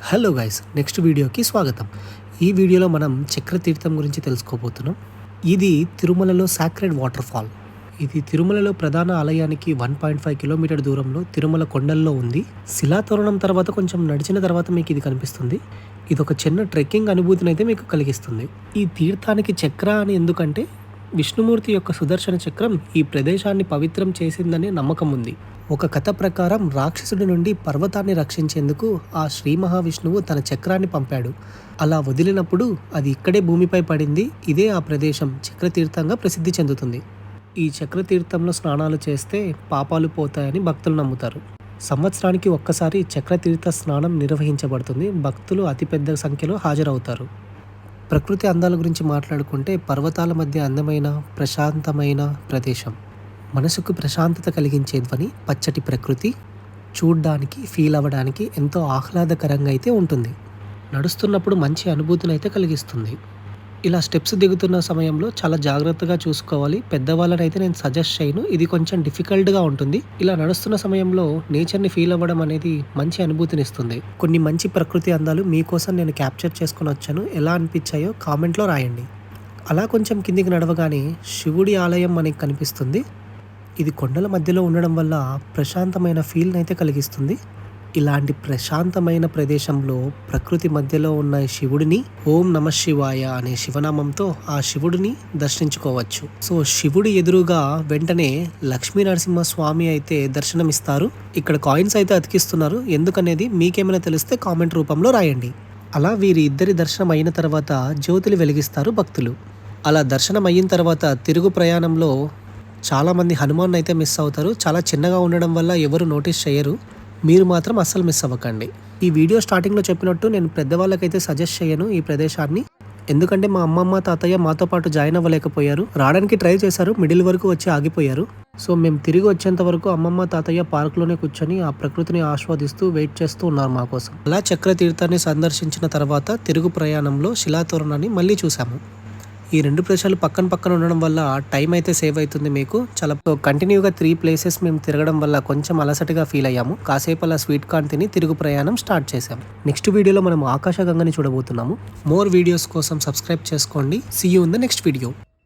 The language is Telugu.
హలో గైస్, నెక్స్ట్ వీడియోకి స్వాగతం. ఈ వీడియోలో మనం చక్రతీర్థం గురించి తెలుసుకోబోతున్నాం. ఇది తిరుమలలో సాక్రెడ్ వాటర్ ఫాల్. ఇది తిరుమలలో ప్రధాన ఆలయానికి 1.5 కిలోమీటర్ దూరంలో తిరుమల కొండల్లో ఉంది. శిలాతోరణం తర్వాత కొంచెం నడిచిన తర్వాత మీకు ఇది కనిపిస్తుంది. ఇది ఒక చిన్న ట్రెక్కింగ్ అనుభూతిని అయితే మీకు కలిగిస్తుంది. ఈ తీర్థానికి చక్ర అని ఎందుకంటే విష్ణుమూర్తి యొక్క సుదర్శన చక్రం ఈ ప్రదేశాన్ని పవిత్రం చేసిందనే నమ్మకం ఉంది. ఒక కథ ప్రకారం రాక్షసుడి నుండి పర్వతాన్ని రక్షించేందుకు ఆ శ్రీ మహావిష్ణువు తన చక్రాన్ని పంపాడు. అలా వదిలినప్పుడు అది ఇక్కడే భూమిపై పడింది. ఇదే ఆ ప్రదేశం చక్రతీర్థంగా ప్రసిద్ధి చెందుతుంది. ఈ చక్రతీర్థంలో స్నానాలు చేస్తే పాపాలు పోతాయని భక్తులు నమ్ముతారు. సంవత్సరానికి ఒక్కసారి చక్రతీర్థ స్నానం నిర్వహించబడుతుంది. భక్తులు అతిపెద్ద సంఖ్యలో హాజరవుతారు. ప్రకృతి అందాల గురించి మాట్లాడుకుంటే పర్వతాల మధ్య అందమైన ప్రశాంతమైన ప్రదేశం, మనసుకు ప్రశాంతత కలిగించే ధ్వని, పచ్చటి ప్రకృతి చూడ్డానికి ఫీల్ అవ్వడానికి ఎంతో ఆహ్లాదకరంగా అయితే ఉంటుంది. నడుస్తున్నప్పుడు మంచి అనుభూతిని అయితే కలిగిస్తుంది. ఇలా స్టెప్స్ దిగుతున్న సమయంలో చాలా జాగ్రత్తగా చూసుకోవాలి. పెద్దవాళ్ళని అయితే నేను సజెస్ట్ చేయను, ఇది కొంచెం డిఫికల్ట్గా ఉంటుంది. ఇలా నడుస్తున్న సమయంలో నేచర్ని ఫీల్ అవ్వడం అనేది మంచి అనుభూతిని ఇస్తుంది. కొన్ని మంచి ప్రకృతి అందాలు మీకోసం నేను క్యాప్చర్ చేసుకుని వచ్చాను. ఎలా అనిపించాయో కామెంట్లో రాయండి. అలా కొంచెం కిందికి నడవగానే శివుడి ఆలయం మనకి కనిపిస్తుంది. ఇది కొండల మధ్యలో ఉండడం వల్ల ప్రశాంతమైన ఫీల్ని అయితే కలిగిస్తుంది. ఇలాంటి ప్రశాంతమైన ప్రదేశంలో ప్రకృతి మధ్యలో ఉన్న శివుడిని ఓం నమ శివాయ అనే శివనామంతో ఆ శివుడిని దర్శించుకోవచ్చు. సో శివుడి ఎదురుగా వెంటనే లక్ష్మీ నరసింహస్వామి అయితే దర్శనమిస్తారు. ఇక్కడ కాయిన్స్ అయితే అతికిస్తున్నారు. ఎందుకనేది మీకేమైనా తెలిస్తే కామెంట్ రూపంలో రాయండి. అలా వీరి ఇద్దరి దర్శనం అయిన తర్వాత జ్యోతులు వెలిగిస్తారు భక్తులు. అలా దర్శనం అయిన తర్వాత తిరుగు ప్రయాణంలో చాలామంది హనుమాన్ అయితే మిస్ అవుతారు. చాలా చిన్నగా ఉండడం వల్ల ఎవరు నోటీస్ చేయరు. మీరు మాత్రం అస్సలు మిస్ అవ్వకండి. ఈ వీడియో స్టార్టింగ్లో చెప్పినట్టు నేను పెద్దవాళ్ళకైతే సజెస్ట్ చేయను ఈ ప్రదేశాన్ని. ఎందుకంటే మా అమ్మమ్మ తాతయ్య మాతో పాటు జాయిన్ అవ్వలేకపోయారు. రావడానికి ట్రై చేశారు, మిడిల్ వరకు వచ్చి ఆగిపోయారు. సో మేము తిరిగి వచ్చేంత వరకు అమ్మమ్మ తాతయ్య పార్క్లోనే కూర్చొని ఆ ప్రకృతిని ఆస్వాదిస్తూ వెయిట్ చేస్తూ ఉన్నారు మా కోసం. అలా చక్రతీర్థాన్ని సందర్శించిన తర్వాత తిరుగు ప్రయాణంలో శిలాతోరణాన్ని మళ్ళీ చూసాము. ఈ రెండు ప్రదేశాలు పక్కన పక్కన ఉండడం వల్ల టైం అయితే సేవ్ అవుతుంది మీకు. చాలా కంటిన్యూగా 3 ప్లేసెస్ మేము తిరగడం వల్ల కొంచెం అలసటగా ఫీల్ అయ్యాము. కాసేపు అలా స్వీట్ కార్న్ తిని తిరుగు ప్రయాణం స్టార్ట్ చేసాము. నెక్స్ట్ వీడియోలో మనం ఆకాశగంగని చూడబోతున్నాము. మోర్ వీడియోస్ కోసం సబ్స్క్రైబ్ చేసుకోండి. See you in the next video.